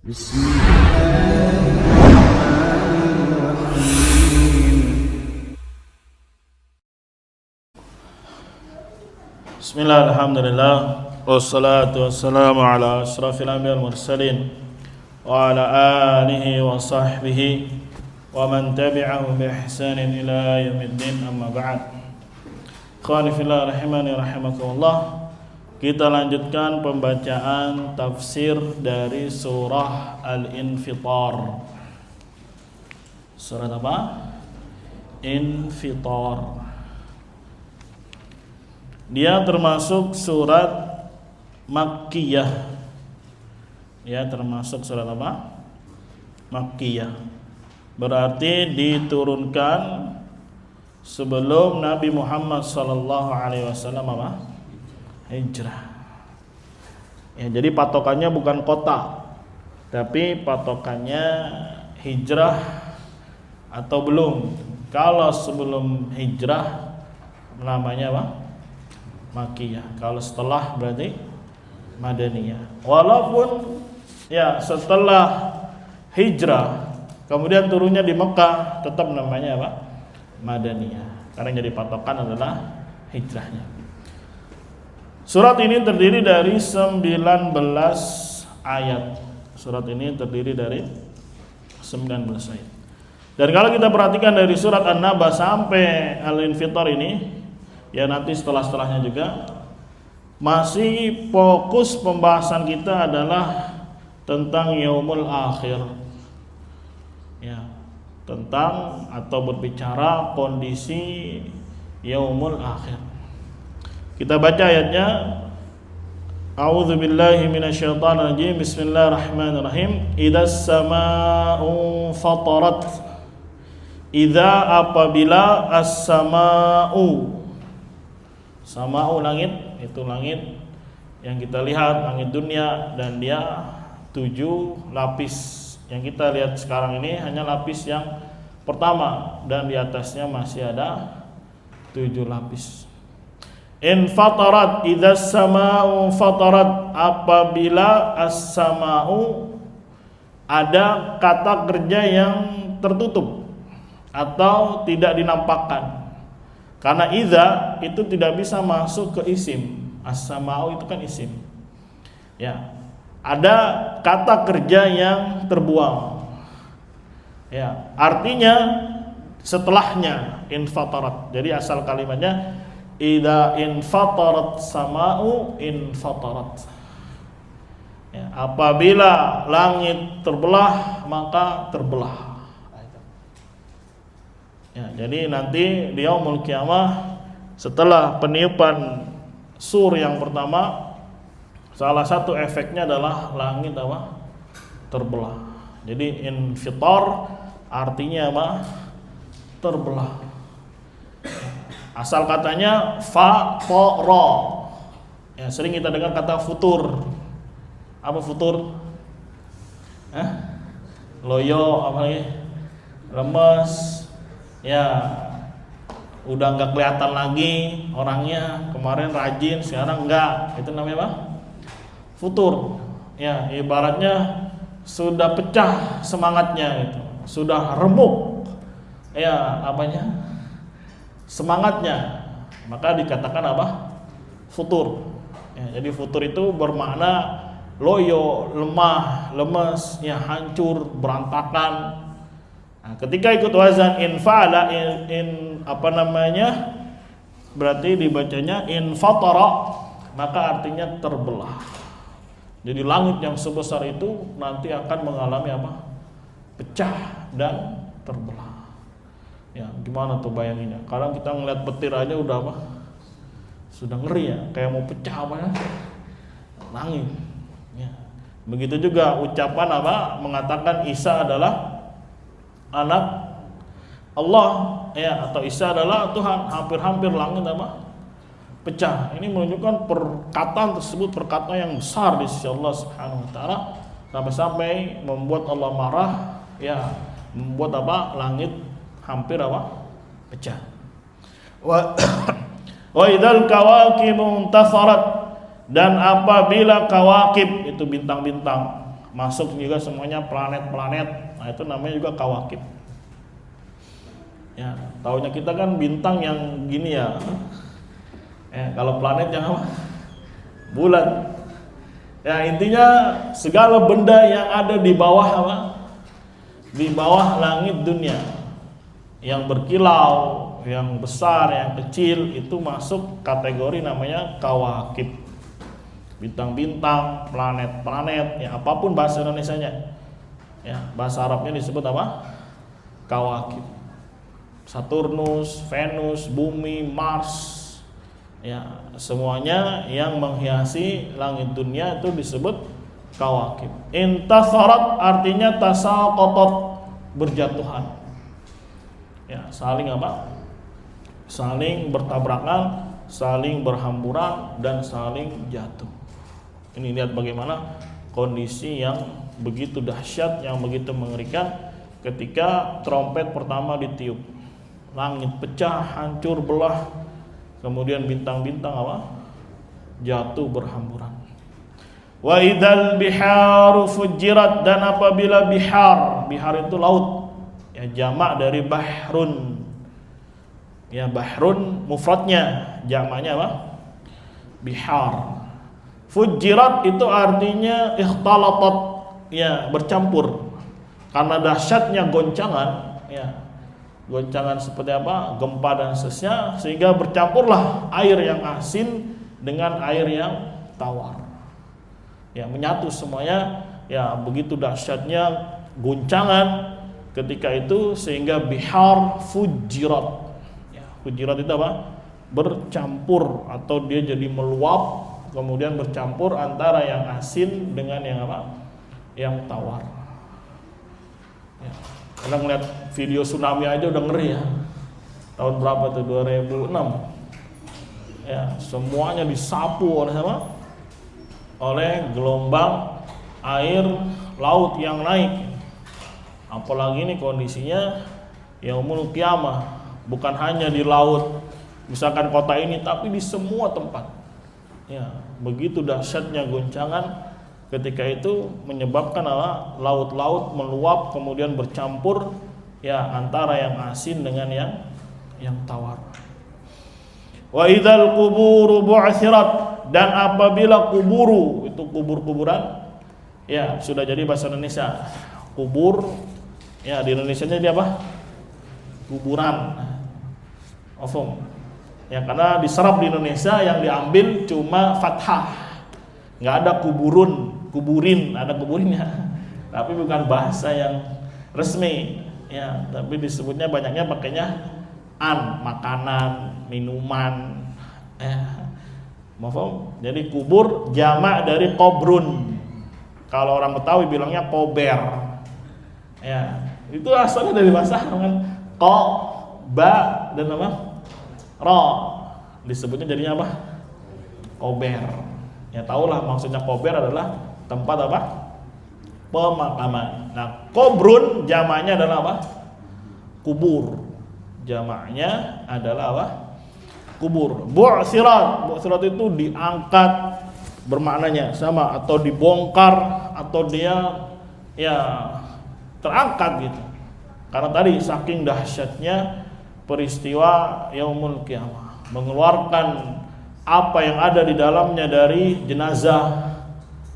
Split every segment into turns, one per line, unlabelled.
Bismillah, alhamdulillah, wassalatu wassalamu ala ashrafil anbiya wal mursalin wa ala alihi wa sahbihi wa man tabi'ahum bi ihsanin ila yaumiddin, amma ba'd. Ikhwani fillah rahimani rahimakumullah. Kita lanjutkan pembacaan tafsir dari surah Al-Infitar. Surat apa? Infitar. Dia termasuk surat Makkiyah. Dia termasuk surat apa? Makkiyah. Berarti diturunkan sebelum Nabi Muhammad sallallahu alaihi wasallam apa? Hijrah. Ya, jadi patokannya bukan kota, tapi patokannya hijrah atau belum. Kalau sebelum hijrah namanya apa? Makkiyah. Kalau setelah berarti Madaniyah. Walaupun ya setelah hijrah kemudian turunnya di Mekah, tetap namanya apa? Madaniyah. Karena yang jadi patokan adalah hijrahnya. Surat ini terdiri dari 19 ayat. Surat ini terdiri dari 19 ayat. Dan kalau kita perhatikan dari surat An-Naba sampai Al-Infitar ini, ya nanti setelah-setelahnya juga, masih fokus pembahasan kita adalah tentang yaumul akhir. Ya, tentang atau berbicara kondisi yaumul akhir. Kita baca ayatnya. A'udzubillahi minasyaitonirrajim. Bismillahirrahmanirrahim. Idzas samaa'u fatarat. Idza apabila as-samaa'u. Sama'u langit, itu langit yang kita lihat, langit dunia, dan dia 7 lapis. Yang kita lihat sekarang ini hanya lapis yang pertama, dan di atasnya masih ada 7 lapis. Infatarat, idzas sama'u fatarat, apabila as-sama'u, ada kata kerja yang tertutup atau tidak dinampakkan. Karena idza itu tidak bisa masuk ke isim. As-sama'u itu kan isim. Ya. Ada kata kerja yang terbuang. Ya, artinya setelahnya infatarat. Jadi asal kalimatnya idza infatarat sama'u infatarat. Ya, apabila langit terbelah maka terbelah. Ya, jadi nanti di yaumul qiyamah setelah peniupan sur yang pertama, salah satu efeknya adalah langit apa? Terbelah. Jadi infitar artinya apa? Terbelah. Asal katanya fatara. Ya, sering kita dengar kata futur. Apa futur? Loyo apa lagi? Lemes. Ya, udah enggak kelihatan lagi orangnya. Kemarin rajin, sekarang enggak. Itu namanya apa? Futur. Ya, ibaratnya sudah pecah semangatnya gitu. Sudah remuk. Ya, apanya? Semangatnya, maka dikatakan apa? Futur. Ya, jadi futur itu bermakna loyo, lemah, lemes, ya hancur, berantakan. Nah, ketika ikut wazan infa'ala berarti dibacanya infatara, maka artinya terbelah. Jadi langit yang sebesar itu nanti akan mengalami apa? Pecah dan terbelah. Ya, gimana tuh bayanginnya? Kadang kita ngeliat petir aja udah apa? Sudah ngeri ya, kayak mau pecah apa ya? Langit. Ya. Begitu juga ucapan apa? Mengatakan Isa adalah anak Allah, ya, atau Isa adalah Tuhan. Hampir-hampir langit apa? Pecah. Ini menunjukkan perkataan tersebut perkataan yang besar di sisi Allah Subhanahu wa taala, sampai-sampai membuat Allah marah, ya, membuat apa? Langit hampir apa? Pecah. Wa idzal kawakibu intasarat, dan apabila kawakib itu bintang-bintang masuk juga semuanya planet-planet. Nah, itu namanya juga kawakib. Ya, taunya kita kan bintang yang gini ya. Kalau planet yang apa? Bulan. Ya, intinya segala benda yang ada di bawah apa? Di bawah langit dunia. Yang berkilau, yang besar, yang kecil itu masuk kategori namanya kawakib. Bintang-bintang, planet-planet, ya apapun bahasa Indonesianya. Ya, bahasa Arabnya disebut apa? Kawakib. Saturnus, Venus, Bumi, Mars. Ya, semuanya yang menghiasi langit dunia itu disebut kawakib. Intasarat artinya tasaqatat, berjatuhan. Ya, saling apa? Saling bertabrakan, saling berhamburan dan saling jatuh. Ini lihat bagaimana kondisi yang begitu dahsyat, yang begitu mengerikan ketika trompet pertama ditiup. Langit pecah, hancur, belah. Kemudian bintang-bintang apa? Jatuh berhamburan. Wa idzal biharu fujirat, dan apabila bihar itu laut. Ya, jamak dari bahrun. Ya, bahrun mufradnya, jamaknya apa? Bihar. Fujirat itu artinya ikhtalatat, ya bercampur. Karena dahsyatnya goncangan, ya. Goncangan seperti apa? Gempa dan seterusnya, sehingga bercampurlah air yang asin dengan air yang tawar. Ya, menyatu semuanya. Ya, begitu dahsyatnya goncangan ketika itu sehingga bihar fujirat. Ya, fujirat itu apa? Bercampur atau dia jadi meluap, kemudian bercampur antara yang asin dengan yang apa? Yang tawar. Ya. Kadang ngeliat video tsunami aja udah ngeri ya. Tahun berapa tuh? 2006. Ya, semuanya disapu oleh apa? Oleh gelombang air laut yang naik. Apalagi ini kondisinya yaumul qiyamah, bukan hanya di laut, misalkan kota ini, tapi di semua tempat. Ya, begitu dahsyatnya goncangan ketika itu menyebabkan apa? Laut-laut meluap kemudian bercampur, ya antara yang asin dengan yang tawar. Wa idzal quburu bu'tsirat, dan apabila kuburu, itu kubur-kuburan, ya sudah jadi bahasa Indonesia. Kubur, ya di Indonesianya dia apa? Kuburan. Ofum. Ya, karena diserap di Indonesia yang diambil cuma fathah. Enggak ada kuburin, ada kuburinnya. Tapi bukan bahasa yang resmi. Ya, tapi disebutnya banyaknya pakainya makanan, minuman. Mafhum? Jadi kubur jamak dari kobrun. Kalau orang Betawi bilangnya kober. Ya, itu asalnya dari bahasa dengan ko, ba dan apa? Ro. Disebutnya jadinya apa? Kober. Ya tahulah maksudnya kober adalah tempat apa? Pemakaman. Nah, kobrun jamaknya adalah apa? Kubur. Jamaknya adalah apa? Kubur. Bu'tsirat. Bu'tsirat itu diangkat, bermaknanya sama, atau dibongkar, atau dia ya terangkat gitu. Karena tadi saking dahsyatnya peristiwa yaumul qiyamah, mengeluarkan apa yang ada di dalamnya dari jenazah,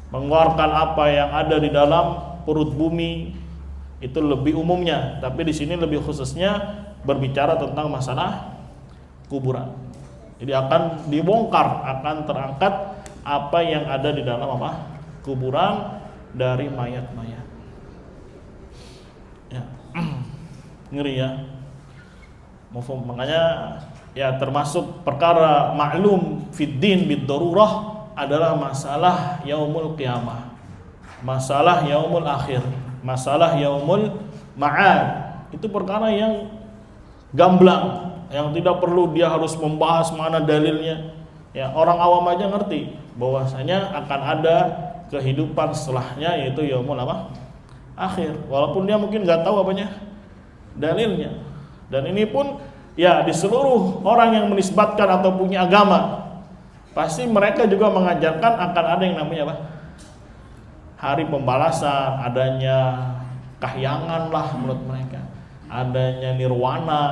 mengeluarkan apa yang ada di dalam perut bumi, itu lebih umumnya, tapi di sini lebih khususnya berbicara tentang masalah kuburan. Jadi akan dibongkar, akan terangkat apa yang ada di dalam apa? Kuburan dari mayat-mayat. Ya. Ngeri ya. Makanya ya termasuk perkara maklum fiddin bid-darurah adalah masalah yaumul qiyamah, masalah yaumul akhir, masalah yaumul ma'ad. Itu perkara yang gamblang, yang tidak perlu dia harus membahas mana dalilnya. Ya, orang awam aja ngerti bahwasanya akan ada kehidupan setelahnya, yaitu yaumul apa? Akhir. Walaupun dia mungkin nggak tahu apanya dalilnya. Dan ini pun ya di seluruh orang yang menisbatkan atau punya agama, pasti mereka juga mengajarkan akan ada yang namanya apa? hari pembalasan, adanya kahyangan lah menurut mereka, adanya nirwana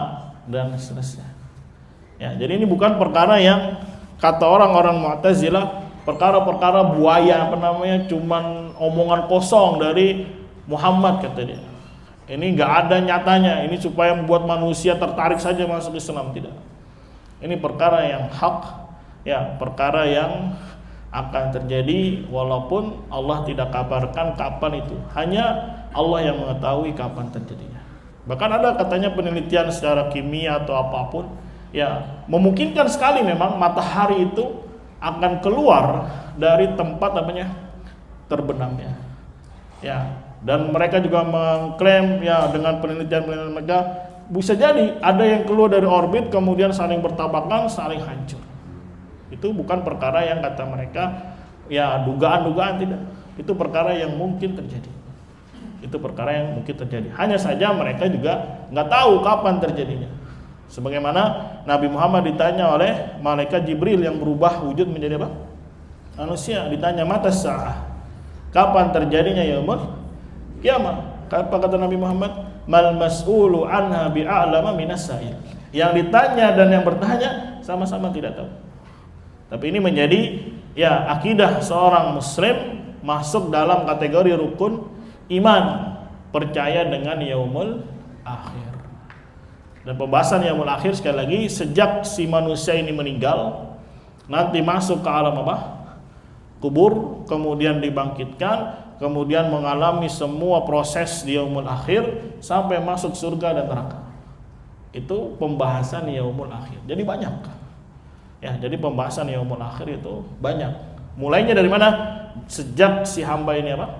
dan seterusnya. Ya, jadi ini bukan perkara yang kata orang-orang Mu'tazilah perkara-perkara buaya cuman omongan kosong dari Muhammad kata dia. Ini nggak ada nyatanya, ini supaya membuat manusia tertarik saja masuk Islam, tidak. Ini perkara yang hak, ya, perkara yang akan terjadi walaupun Allah tidak kabarkan kapan itu. Hanya Allah yang mengetahui kapan terjadinya. Bahkan ada katanya penelitian secara kimia atau apapun, ya, memungkinkan sekali memang matahari itu akan keluar dari tempat terbenamnya. Ya, dan mereka juga mengklaim, ya, dengan penelitian mereka bisa jadi ada yang keluar dari orbit kemudian saling bertabrakan, saling hancur. Itu bukan perkara yang kata mereka, ya, dugaan-dugaan, tidak. Itu perkara yang mungkin terjadi. Itu perkara yang mungkin terjadi. Hanya saja mereka juga nggak tahu kapan terjadinya. Sebagaimana Nabi Muhammad ditanya oleh malaikat Jibril yang berubah wujud menjadi apa? Manusia, ditanya mata sa'ah, kapan terjadinya yaumul kiamat? Apa kata Nabi Muhammad? Mal mas'ulu anha bi'a'lama minas sa'il. Yang ditanya dan yang bertanya sama-sama tidak tahu. Tapi ini menjadi, ya, akidah seorang muslim masuk dalam kategori rukun iman, percaya dengan yaumul akhir. Dan pembahasan yaumul akhir sekali lagi, sejak si manusia ini meninggal, nanti masuk ke alam apa? Kubur, kemudian dibangkitkan, kemudian mengalami semua proses di yaumul akhir sampai masuk surga dan neraka. Itu pembahasan yaumul akhir. Jadi banyak. Ya, jadi pembahasan yaumul akhir itu banyak. Mulainya dari mana? Sejak si hamba ini apa?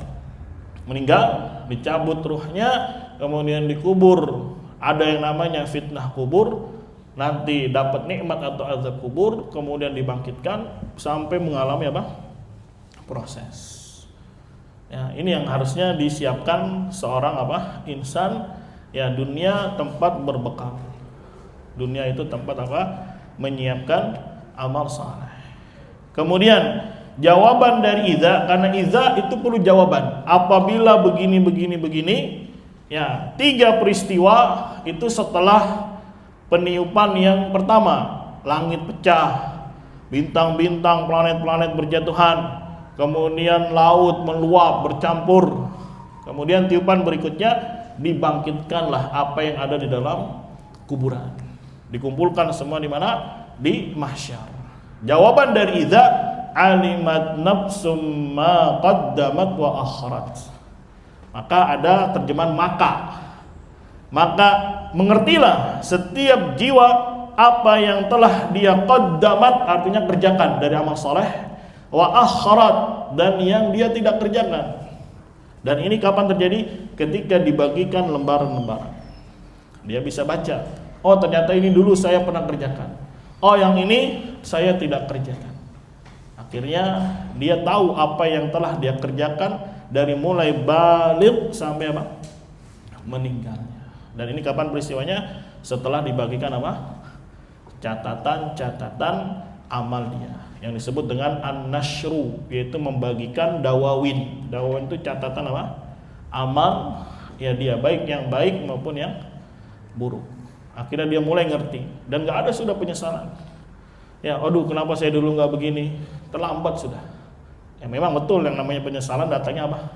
Meninggal, dicabut ruhnya, kemudian dikubur. Ada yang namanya fitnah kubur, nanti dapat nikmat atau azab kubur, kemudian dibangkitkan sampai mengalami apa? Proses. Ya, ini yang harusnya disiapkan seorang apa? Insan, ya, dunia tempat berbekal. Dunia itu tempat apa? Menyiapkan amal saleh. Kemudian jawaban dari idza, karena idza itu perlu jawaban. Apabila begini, ya, 3 peristiwa itu setelah peniupan yang pertama, langit pecah, bintang-bintang, planet-planet berjatuhan, kemudian laut meluap bercampur, kemudian tiupan berikutnya dibangkitkanlah apa yang ada di dalam kuburan, dikumpulkan semua di mana? Di mahsyar. Jawaban dari idza, alimat nafsum ma qaddamat wa akharat. Maka ada terjemahan maka mengertilah setiap jiwa apa yang telah dia qaddamat, artinya kerjakan dari amal soleh, wa akharat, dan yang dia tidak kerjakan. Dan ini kapan terjadi? Ketika dibagikan lembaran-lembaran. Dia bisa baca, oh ternyata ini dulu saya pernah kerjakan, oh yang ini saya tidak kerjakan. Akhirnya dia tahu apa yang telah dia kerjakan dari mulai baligh sampai apa? Meninggalnya. Dan ini kapan peristiwanya? Setelah dibagikan apa? Catatan-catatan amal dia, yang disebut dengan an-nashru, yaitu membagikan dawawin. Dawawin itu catatan apa? Amal, ya, dia, baik yang baik maupun yang buruk. Akhirnya dia mulai ngerti dan gak ada sudah penyesalan. Ya, aduh kenapa saya dulu gak begini? Terlambat sudah. Ya memang betul yang namanya penyesalan datangnya apa?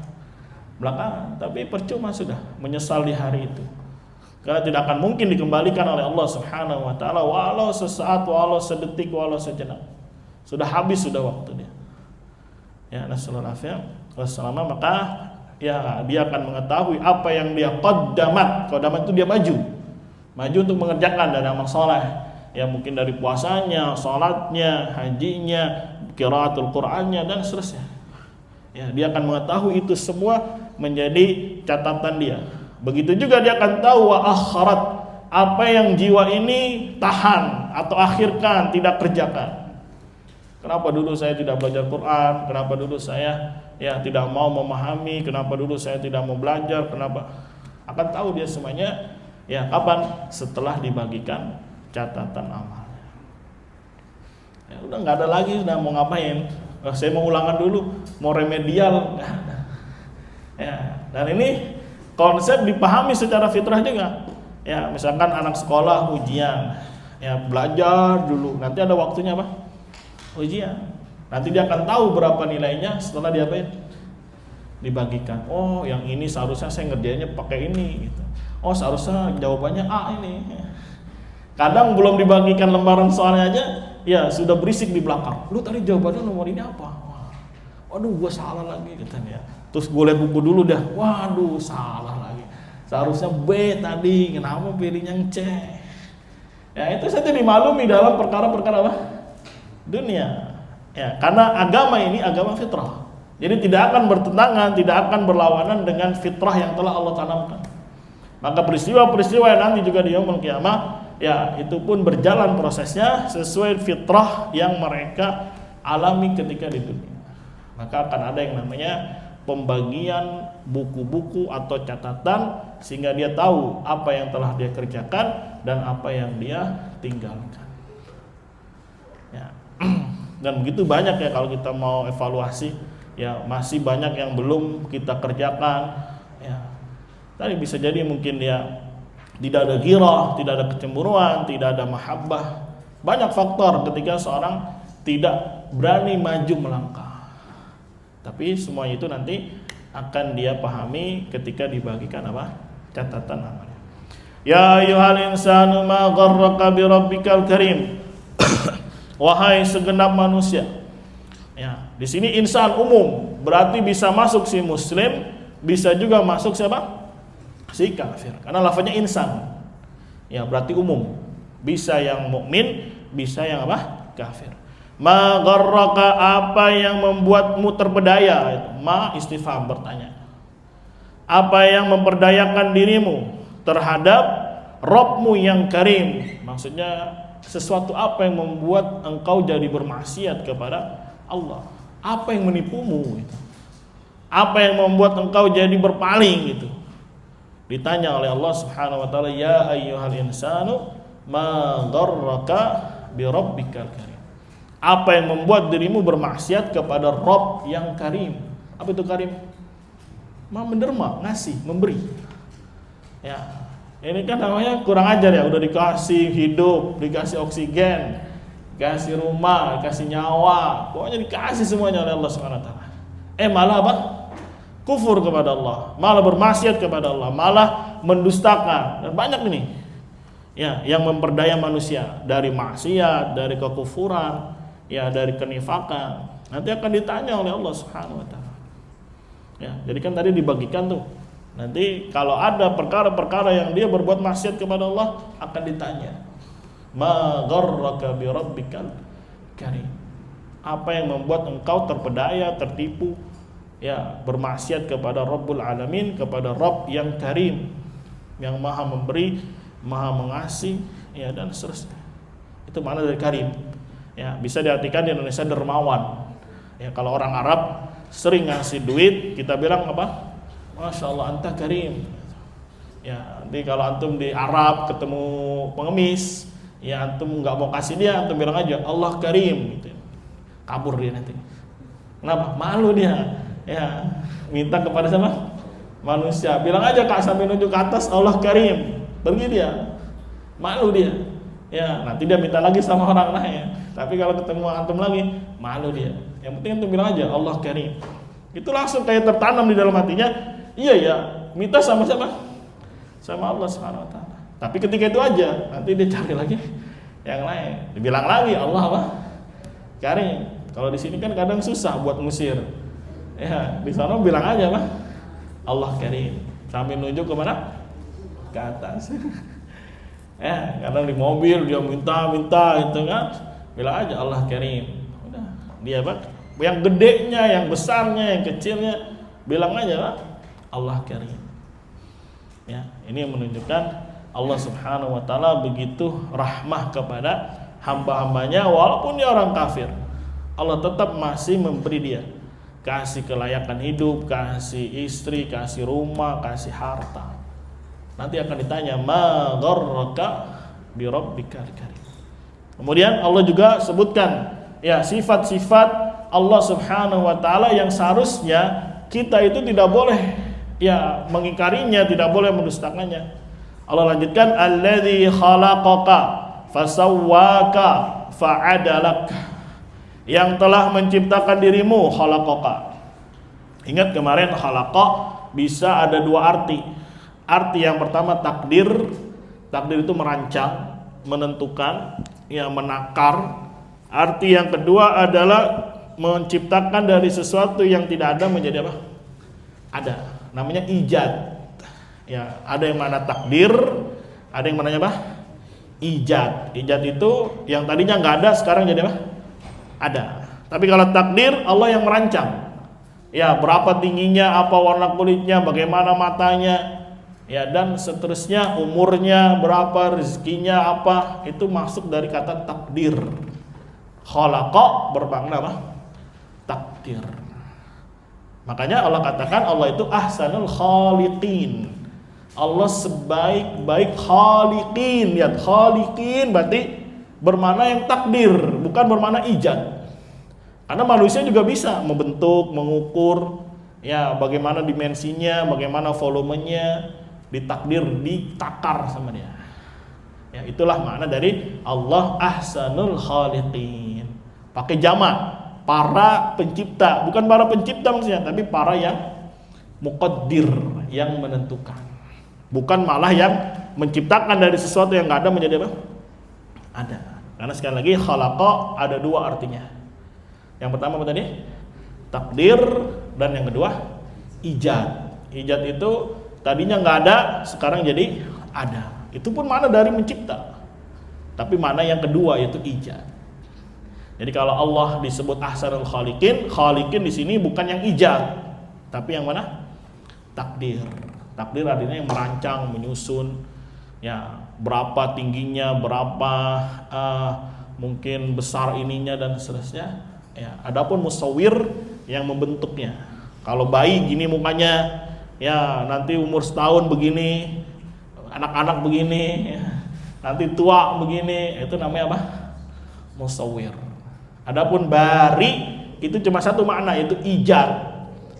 Belakangan, tapi percuma sudah menyesal di hari itu. Karena tidak akan mungkin dikembalikan oleh Allah Subhanahu wa taala, walau sesaat, walau sedetik, walau sejenak. Sudah habis sudah waktunya. Ya, nasallallahu alaihi wasallam, maka ya dia akan mengetahui apa yang dia qaddamat. Qaddamat itu dia maju untuk mengerjakan dari amal saleh. Ya mungkin dari puasanya, salatnya, hajinya, qiraatul Qur'annya dan seterusnya. Ya, dia akan mengetahui itu semua menjadi catatan dia. Begitu juga dia akan tahu wa akharat, apa yang jiwa ini tahan atau akhirkan, tidak kerjakan. Kenapa dulu saya tidak belajar Quran? Kenapa dulu saya tidak mau memahami? Kenapa dulu saya tidak mau belajar? Kenapa? Akan tahu dia semuanya. Ya, kapan? Setelah dibagikan catatan amal. Ya, udah nggak ada lagi, sudah mau ngapain? Saya mau ulangan dulu, mau remedial, nggak ada. Ya, dan ini konsep dipahami secara fitrah juga. Ya, misalkan anak sekolah ujian, ya belajar dulu, nanti ada waktunya apa? Ujian. Nanti dia akan tahu berapa nilainya setelah dia dibagikan. Oh, yang ini seharusnya saya ngerjainnya pakai ini gitu. Oh, seharusnya jawabannya A ini. Kadang belum dibagikan lembaran soalnya aja, ya sudah berisik di belakang. Lu tadi jawabannya nomor ini apa? Waduh, gua salah lagi katanya. Terus gue lihat buku dulu dah. Waduh, salah lagi. Seharusnya B tadi, kenapa pilihnya yang C? Ya, itu saja dimaklumi dalam perkara-perkara apa? Dunia. Ya, karena agama ini agama fitrah. Jadi tidak akan bertentangan, tidak akan berlawanan dengan fitrah yang telah Allah tanamkan. Maka peristiwa-peristiwa yang nanti juga di yaumul qiyamah, ya itu pun berjalan prosesnya sesuai fitrah yang mereka alami ketika di dunia. Maka akan ada yang namanya pembagian buku-buku atau catatan sehingga dia tahu apa yang telah dia kerjakan dan apa yang dia tinggalkan. Ya. Dan begitu banyak ya kalau kita mau evaluasi, ya masih banyak yang belum kita kerjakan. Ya. Tadi bisa jadi mungkin dia tidak ada ghirah, tidak ada kecemburuan, tidak ada mahabbah. Banyak faktor ketika seorang tidak berani maju melangkah. Tapi semua itu nanti akan dia pahami ketika dibagikan apa? Catatan amalnya. Ya ayyuhal insanu ma gharraka bi rabbikal karim. Wahai segenap manusia. Ya, di sini insan umum, berarti bisa masuk si muslim, bisa juga masuk siapa? Si kafir. Karena lafaznya insan. Ya, berarti umum. Bisa yang mukmin, bisa yang apa? Kafir. Ma gharraka, apa yang membuatmu terpedaya? Ma istifham, bertanya. Apa yang memperdayakan dirimu terhadap Rabbmu yang karim? Maksudnya sesuatu apa yang membuat engkau jadi bermaksiat kepada Allah? Apa yang menipumu gitu? Apa yang membuat engkau jadi berpaling gitu? Ditanya oleh Allah Subhanahu wa taala, ya ayyuhal insanu ma gharraka bi rabbikal karim. Apa yang membuat dirimu bermaksiat kepada Rabb yang karim? Apa itu karim? Menderma, ngasih, memberi. Ya, ini kan namanya kurang ajar ya, udah dikasih hidup, dikasih oksigen, dikasih rumah, dikasih nyawa, pokoknya dikasih semuanya oleh Allah Subhanahu wa taala. Malah apa? Kufur kepada Allah, malah bermaksiat kepada Allah, malah mendustakan. Dan banyak ini. Ya, yang memperdaya manusia dari maksiat, dari kekufuran, ya dari kenifakan. Nanti akan ditanya oleh Allah Subhanahu wa taala. Ya, jadi kan tadi dibagikan tuh. Nanti kalau ada perkara-perkara yang dia berbuat maksiat kepada Allah akan ditanya. Ma gharraka bi rabbikal karim. Apa yang membuat engkau terpedaya, tertipu, ya, bermaksiat kepada Rabbul Alamin, kepada Rabb yang karim, yang maha memberi, maha mengasih, ya, dan seterusnya. Itu makna dari karim. Ya, bisa diartikan di Indonesia dermawan. Ya, kalau orang Arab sering ngasih duit, kita bilang apa? Masya Allah, anta karim. Ya, nanti kalau antum di Arab ketemu pengemis, ya antum nggak mau kasih dia, antum bilang aja Allah karim. Gitu. Kabur dia nanti. Kenapa? Malu dia. Ya, minta kepada siapa? Manusia. Bilang aja Kak sambil nunjuk ke atas Allah karim. Pergi dia. Malu dia. Ya, nanti dia minta lagi sama orang lain. Tapi kalau ketemu antum lagi, malu dia. Yang penting antum bilang aja Allah karim. Itu langsung kayak tertanam di dalam hatinya. Iya ya, minta sama siapa? Sama Allah Subhanahu wa taala. Tapi ketika itu aja, nanti dia cari lagi yang lain. Dibilang lagi Allah apa? Karim. Kalau di sini kan kadang susah buat ngusir. Ya, di sana bilang aja Pak, Allah karim. Sambil nunjuk ke mana? Ke atas. Ya, kadang di mobil dia minta gitu kan. Bilang aja Allah karim. Udah, dia Pak, yang gedenya, yang besarnya, yang kecilnya, bilang aja Pak, Allah karim. Ya, ini yang menunjukkan Allah Subhanahu wa taala begitu rahmah kepada hamba-hambanya walaupun dia orang kafir. Allah tetap masih memberi dia, kasih kelayakan hidup, kasih istri, kasih rumah, kasih harta. Nanti akan ditanya, ma gharraka bi rabbikal karim. Kemudian Allah juga sebutkan ya sifat-sifat Allah Subhanahu wa taala yang seharusnya kita itu tidak boleh ya mengingkarinya, tidak boleh mendustakannya. Allah lanjutkan, alladzi khalaqaka fasawwaka fa'adalak, yang telah menciptakan dirimu, khalaqaka. Ingat kemarin khalaqa bisa ada dua arti. Arti yang pertama takdir. Takdir itu merancang, menentukan, ya menakar. Arti yang kedua adalah menciptakan dari sesuatu yang tidak ada menjadi apa? Ada. Namanya ijad. Ya, ada yang mana takdir, ada yang mananya apa? Ijad. Ijad itu yang tadinya nggak ada sekarang jadi apa? Ada. Tapi kalau takdir, Allah yang merancang. Ya, berapa tingginya, apa warna kulitnya, bagaimana matanya, ya dan seterusnya, umurnya berapa, rezekinya apa, itu masuk dari kata takdir. Khalaqa bermakna apa? Takdir. Makanya Allah katakan Allah itu ahsanul khaliqin. Allah sebaik-baik khaliqin. Lihat, khaliqin berarti bermakna yang takdir, bukan bermakna ijad. Karena manusia juga bisa membentuk, mengukur, ya bagaimana dimensinya, bagaimana volumenya, ditakdir, ditakar sama dia. Ya, itulah makna dari Allah ahsanul khaliqin. Pakai jamak, para pencipta, bukan para pencipta maksudnya, tapi para yang muqaddir, yang menentukan. Bukan malah yang menciptakan dari sesuatu yang nggak ada menjadi apa? Ada. Karena sekali lagi khalaqa ada dua artinya. Yang pertama apa tadi? Takdir, dan yang kedua ijad. Ijad itu tadinya nggak ada, sekarang jadi ada. Itu pun mana dari mencipta. Tapi mana yang kedua yaitu ijad. Jadi kalau Allah disebut ahsanul khaliqin, khaliqin di sini bukan yang ijad, tapi yang mana? Takdir. Takdir artinya yang merancang, menyusun, ya berapa tingginya, berapa mungkin besar ininya dan seterusnya. Ya, adapun musawwir yang membentuknya. Kalau bayi gini mukanya, ya nanti umur setahun begini, anak-anak begini, ya, nanti tua begini, itu namanya apa? Musawwir. Adapun bari itu cuma satu makna, yaitu ijad,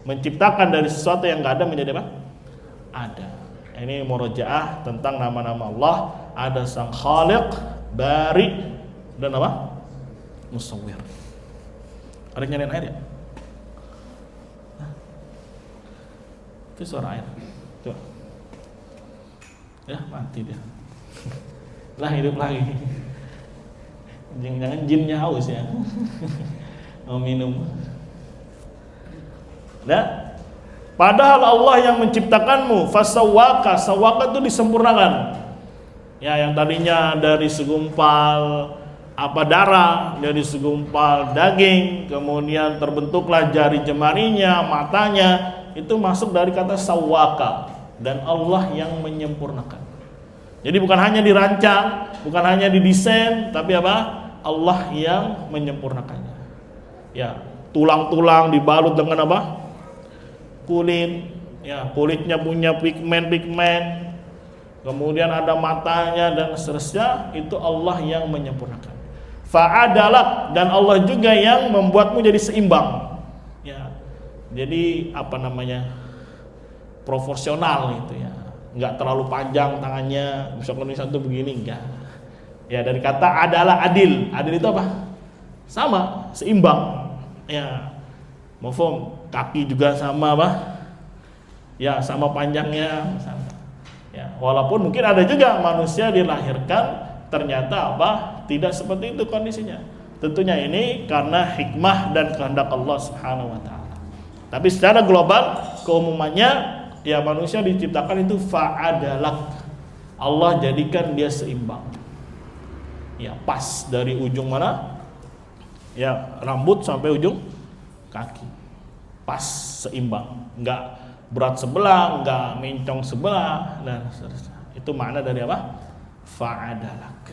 menciptakan dari sesuatu yang nggak ada menjadi apa? Ada. Ini murojaah tentang nama-nama Allah. Ada sang khaliq, bari, dan apa? Musawwir. Ada yang nyariin air ya? Itu suara air. Coba. Ya mati dia. Lah hidup lagi. Jangan jinnya haus ya. Mau minum. Nah, padahal Allah yang menciptakanmu, fasawwaka, sawwaka itu disempurnakan. Ya, yang tadinya dari segumpal darah, dari segumpal daging, kemudian terbentuklah jari jemarinya, matanya, itu masuk dari kata sawwaka, dan Allah yang menyempurnakan. Jadi bukan hanya dirancang, bukan hanya didesain, tapi apa? Allah yang menyempurnakannya. Ya, tulang-tulang dibalut dengan apa? Kulit, ya kulitnya punya pigmen, kemudian ada matanya dan seterusnya, itu Allah yang menyempurnakan. Fa'adalak, dan Allah juga yang membuatmu jadi seimbang. Ya, jadi apa namanya? Proporsional itu ya, nggak terlalu panjang tangannya, misalkan satu begini enggak. Ya, dari kata adalah adil. Adil itu apa? Sama, seimbang. Ya, mafhum. Kaki juga sama apa? Ya, sama panjangnya sama. Ya, walaupun mungkin ada juga manusia dilahirkan ternyata apa? Tidak seperti itu kondisinya. Tentunya ini karena hikmah dan kehendak Allah Subhanahu wa taala. Tapi secara global keumumannya ya manusia diciptakan itu fa'adalak. Allah jadikan dia seimbang. Ya, pas dari ujung mana? Ya, rambut sampai ujung kaki. Pas, seimbang, enggak berat sebelah, enggak mencong sebelah, dan seterusnya. Itu makna dari apa? Fa'adalak.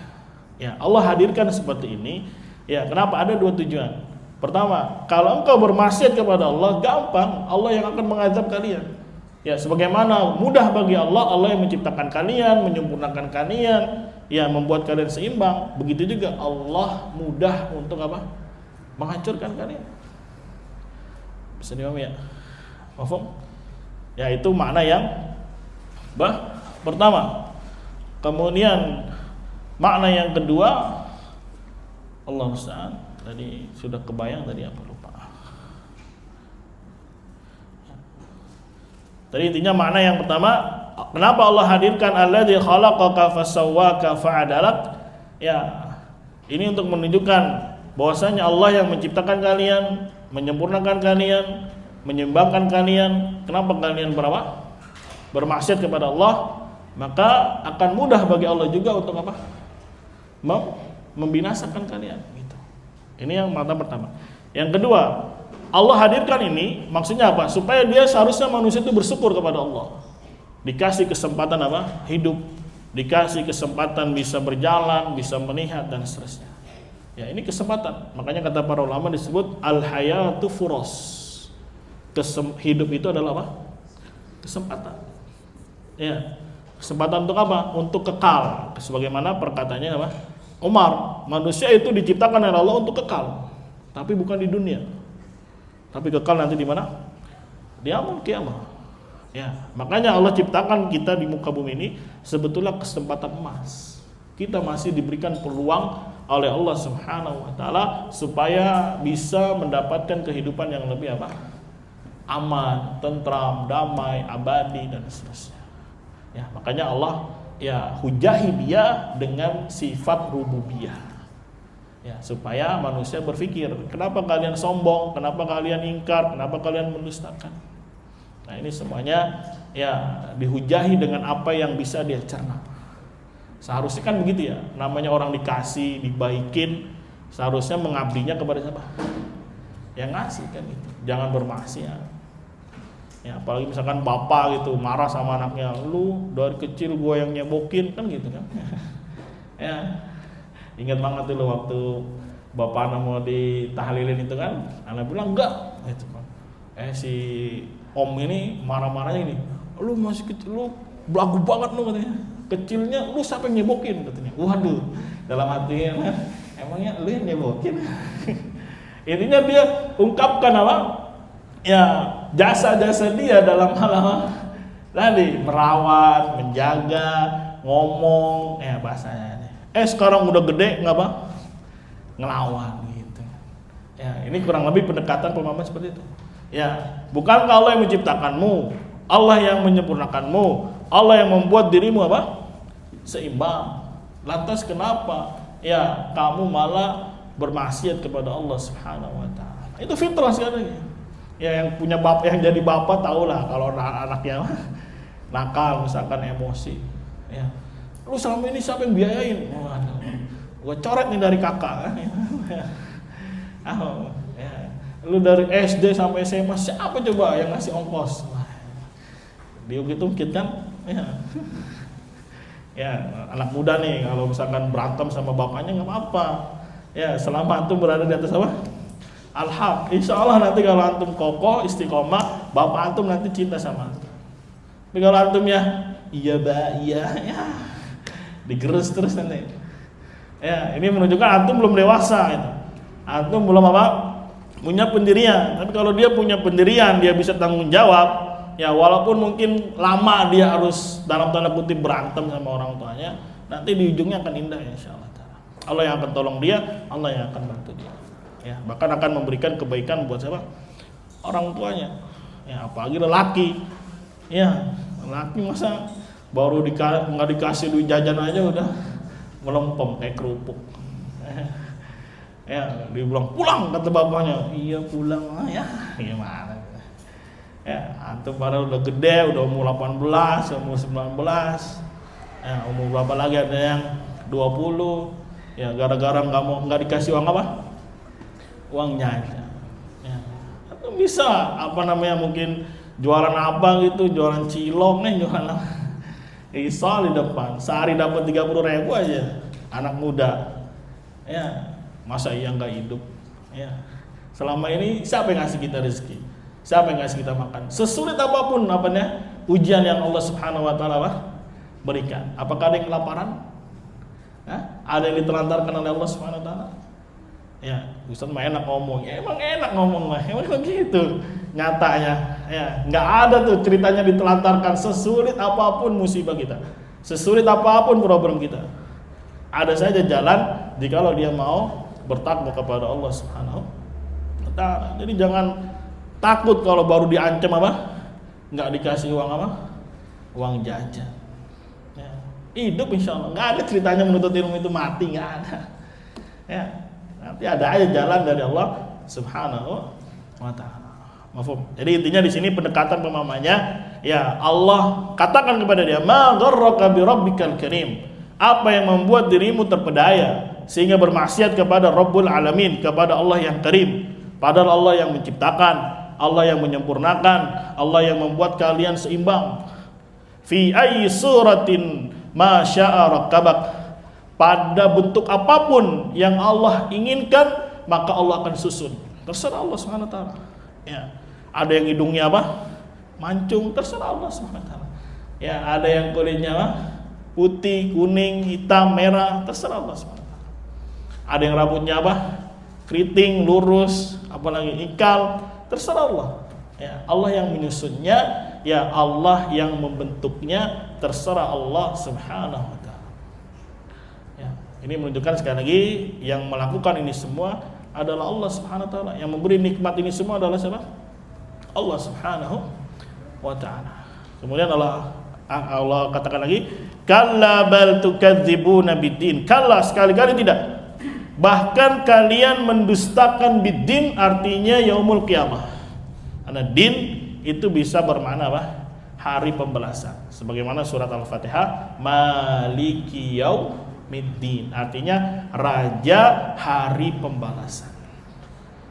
Ya, Allah hadirkan seperti ini. Ya, kenapa? Ada dua tujuan. Pertama, kalau engkau bermaksiat kepada Allah, gampang Allah yang akan mengazab kalian. Ya, sebagaimana mudah bagi Allah, Allah yang menciptakan kalian, menyempurnakan kalian, ya membuat kalian seimbang. Begitu juga Allah mudah untuk apa? Menghancurkan kalian. Bisa dipahami ya? Mafhum? Yaitu makna yang pertama. Kemudian makna yang kedua, Allah musta'an. Tadi sudah kebayang tadi apa, lupa. Tadi intinya makna yang pertama, kenapa Allah hadirkan alladzi khalaqaka fasawwaka fa'adalak? Ya, ini untuk menunjukkan bahwasanya Allah yang menciptakan kalian, menyempurnakan kalian, menyembahkan kalian. Kenapa kalian bermaksiat kepada Allah? Maka akan mudah bagi Allah juga untuk apa? Membinasakan kalian gitu. Ini yang makna pertama. Yang kedua, Allah hadirkan ini maksudnya apa? Supaya dia seharusnya manusia itu bersyukur kepada Allah. Dikasih kesempatan apa? Hidup, dikasih kesempatan bisa berjalan, bisa melihat dan seterusnya. Ya, ini kesempatan. Makanya kata para ulama disebut al-hayatu furos. Hidup itu adalah apa? Kesempatan. Ya. Kesempatan untuk apa? Untuk kekal. Sebagaimana perkataannya apa? Umar, manusia itu diciptakan oleh Allah untuk kekal, tapi bukan di dunia. Tapi kekal nanti di mana? Di yaumul qiyamah. Ya, makanya Allah ciptakan kita di muka bumi ini sebetulnya kesempatan emas. Kita masih diberikan peluang oleh Allah Subhanahu wa taala supaya bisa mendapatkan kehidupan yang lebih apa? Aman, tentram, damai, abadi dan seterusnya. Ya, makanya Allah ya hujahi dia dengan sifat rububiyah. Ya, supaya manusia berpikir, kenapa kalian sombong, kenapa kalian ingkar, kenapa kalian mendustakan. Nah, ini semuanya ya dihujahi dengan apa yang bisa dia cerna. Seharusnya kan begitu ya, namanya orang dikasih, dibaikin, seharusnya mengabdinya kepada siapa? Yang ngasih kan gitu. Jangan bermaksiat. Ya, apalagi misalkan bapak gitu marah sama anaknya, lu dari kecil gua yang nyebokin kan gitu kan. Ya. Ingat banget dulu waktu bapak anak mau ditahlilin itu kan, anak bilang enggak gitu kan. Si om ini marah-marahnya ini, lu masih kecil, lu belagu banget lu katanya. Kecilnya lu siapa yang nyebokin katanya. Waduh, dalam hatinya kan, emangnya lu yang nyebokin. Intinya dia ungkapkan apa? Ya, jasa-jasa dia dalam hal apa? Tadi merawat, menjaga, ngomong, ya bahasanya. Sekarang udah gede nggak apa? Ngelawan gitu. Ya, ini kurang lebih pendekatan pemahaman seperti itu. Ya, bukankah Allah yang menciptakanmu, Allah yang menyempurnakanmu, Allah yang membuat dirimu apa? Seimbang. Lantas kenapa ya kamu malah bermaksiat kepada Allah Subhanahu wa taala? Itu fitrah sekali. Ya, yang punya bapak, yang jadi bapak tahulah kalau anaknya nakal misalkan emosi. Ya. Lu selama ini siapa yang biayain? Waduh, gua coret nih dari kakak. Ya. Lu dari SD sampai SMA siapa coba yang ngasih ongkos? Diungkit-ungkit kan? Ya. Ya, anak muda nih kalau misalkan berantem sama bapaknya nggak apa-apa. Ya, selama antum berada di atas apa? Al-haq. Insya Allah nanti kalau antum kokoh, istiqomah, bapak antum nanti cinta sama antum. Tapi kalau antumnya iya ya digerus terus nanti. Ya, ini menunjukkan antum belum dewasa itu. Antum belum apa? Punya pendirian. Tapi kalau dia punya pendirian, dia bisa tanggung jawab. Ya, walaupun mungkin lama dia harus dalam tanda kutip berantem sama orang tuanya, nanti di ujungnya akan indah insyaallah taala. Allah yang akan tolong dia, Allah yang akan bantu dia. Ya, bahkan akan memberikan kebaikan buat siapa? Orang tuanya. Ya, apalagi lelaki. Ya, lelaki masa baru nggak dikasih duit jajan aja udah melempem kayak kerupuk. Ya, dibilang pulang kata bapaknya. Iya pulang ya. Gimana? Ya, antum pada udah gede, udah umur 18, umur 19. Ya, umur berapa lagi ada yang 20. Ya, gara-gara nggak dikasih uang apa? Uangnya aja. Ya. Atau bisa apa namanya mungkin jualan apa gitu, jualan cilok nih, jualan apa? Isol di depan, sehari dapat 30.000 aja, anak muda. Ya, masa iya nggak hidup? Ya, selama ini siapa yang ngasih kita rezeki? Siapa yang ngasih kita makan? Sesulit apapun apanya ujian yang Allah Subhanahu wa taala berikan. Apakah ada yang kelaparan? Ada yang ditelantarkan oleh Allah Subhanahu wa taala? Ya, Ustaz mah enak ngomong. Ya, emang enak ngomong mah. Emang begitu nyatanya. Ya, nggak ada tuh ceritanya ditelantarkan. Sesulit apapun musibah kita, sesulit apapun problem kita, ada saja jalan jikalau dia mau bertakwa kepada Allah Subhanahu wa Ta'ala. Jadi jangan takut kalau baru diancam nggak dikasih uang uang jajan. Ya, hidup insya Allah nggak ada ceritanya menuntut ilmu itu mati, nggak ada. Ya, nanti ada aja jalan dari Allah Subhanahu wa Ta'ala. Mafhum. Jadi intinya di sini pendekatan pemahamannya, ya Allah katakan kepada dia, ma gharraka bi rabbikal karim. Apa yang membuat dirimu terpedaya sehingga bermaksiat kepada Rabbul Alamin, kepada Allah yang karim. Padahal Allah yang menciptakan, Allah yang menyempurnakan, Allah yang membuat kalian seimbang. Fi ayyi suratin ma syaa rakkabak. Pada bentuk apapun yang Allah inginkan, maka Allah akan susun. Terserah Allah Subhanahu wa Ta'ala. Ya. Ada yang hidungnya mancung, terserah Allah SWT. Ya, ada yang kulitnya putih, kuning, hitam, merah, terserah Allah SWT. Ada yang rambutnya keriting, lurus, apalagi ikal, terserah Allah. Ya, Allah yang menyusunnya, ya Allah yang membentuknya, terserah Allah Subhanahu wa Ta'ala. Ya, ini menunjukkan sekali lagi yang melakukan ini semua adalah Allah Subhanahu wa Ta'ala. Yang memberi nikmat ini semua adalah siapa? Allah Subhanahu wa Ta'ala. Kemudian Allah katakan lagi, kalla bal tukadzibuna biddin. Kalla, sekali-kali tidak. Bahkan kalian mendustakan biddin, artinya yaumul qiyamah. Karena din itu bisa bermakna hari pembalasan. Sebagaimana surat Al-Fatihah, maliki yaumiddin, artinya raja hari pembalasan.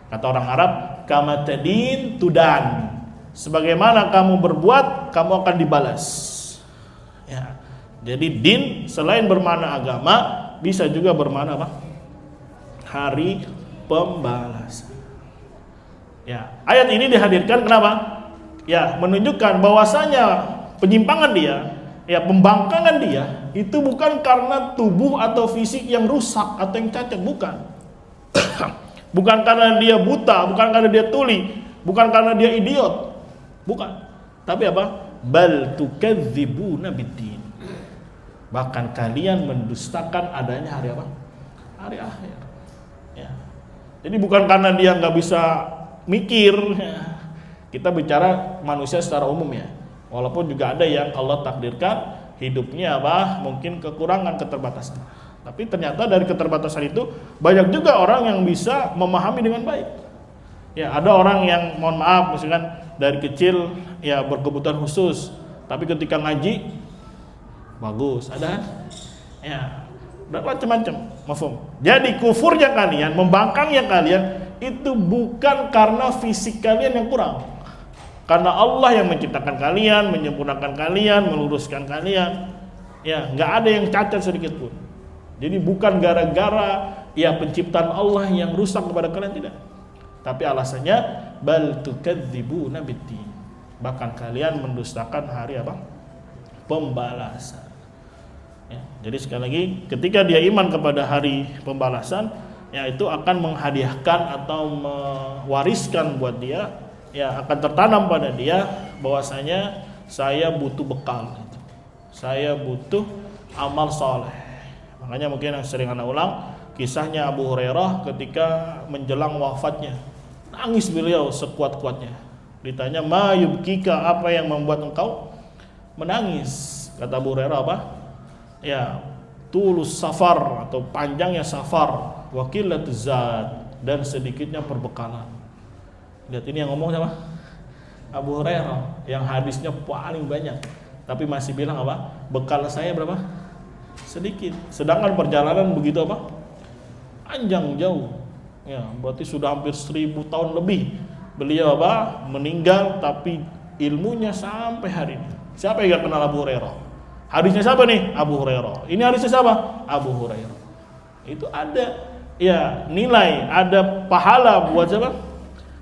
Kata orang Arab, kama tadin tudan. Sebagaimana kamu berbuat, kamu akan dibalas. Ya. Jadi din selain bermakna agama, bisa juga bermakna hari pembalasan. Ya, ayat ini dihadirkan kenapa? Ya, menunjukkan bahwasanya penyimpangan dia, ya pembangkangan dia itu bukan karena tubuh atau fisik yang rusak atau yang cacat, bukan. Bukan karena dia buta, bukan karena dia tuli, bukan karena dia idiot, bukan. Tapi bal tukadzibuna biddin. Bahkan kalian mendustakan adanya hari hari akhir. Ya. Jadi bukan karena dia nggak bisa mikir. Ya. Kita bicara manusia secara umum ya. Walaupun juga ada yang Allah takdirkan hidupnya mungkin kekurangan, keterbatasan. Tapi ternyata dari keterbatasan itu banyak juga orang yang bisa memahami dengan baik. Ya, ada orang yang mohon maaf misalkan dari kecil ya berkebutuhan khusus, tapi ketika ngaji bagus, ada ya macam-macam. Mafhum. Jadi kufurnya kalian, membangkangnya kalian itu bukan karena fisik kalian yang kurang. Karena Allah yang menciptakan kalian, menyempurnakan kalian, meluruskan kalian. Ya, enggak ada yang cacat sedikit pun. Jadi bukan gara-gara ya penciptaan Allah yang rusak kepada kalian, tidak. Tapi alasannya bal tukadzibuna biddin. Bahkan kalian mendustakan hari pembalasan. Ya, jadi sekali lagi ketika dia iman kepada hari pembalasan, ya itu akan menghadiahkan atau mewariskan buat dia, ya akan tertanam pada dia bahwasanya saya butuh bekal. Saya butuh amal soleh. Makanya mungkin yang sering anda ulang kisahnya Abu Hurairah ketika menjelang wafatnya, nangis beliau sekuat-kuatnya. Ditanya, ma yubkika, apa yang membuat engkau menangis? Kata Abu Hurairah ya tulus safar atau panjangnya safar, waqilatuz zad, dan sedikitnya perbekalan. Lihat ini yang ngomong siapa? Abu Hurairah yang hadisnya paling banyak, tapi masih bilang bekal saya berapa? Sedikit. Sedangkan perjalanan begitu panjang jauh. Ya, berarti sudah hampir 1000 tahun lebih beliau meninggal, tapi ilmunya sampai hari ini. Siapa yang gak kenal Abu Hurairah? Hadisnya siapa nih? Abu Hurairah. Ini hadisnya siapa? Abu Hurairah. Itu ada ya nilai, ada pahala buat siapa?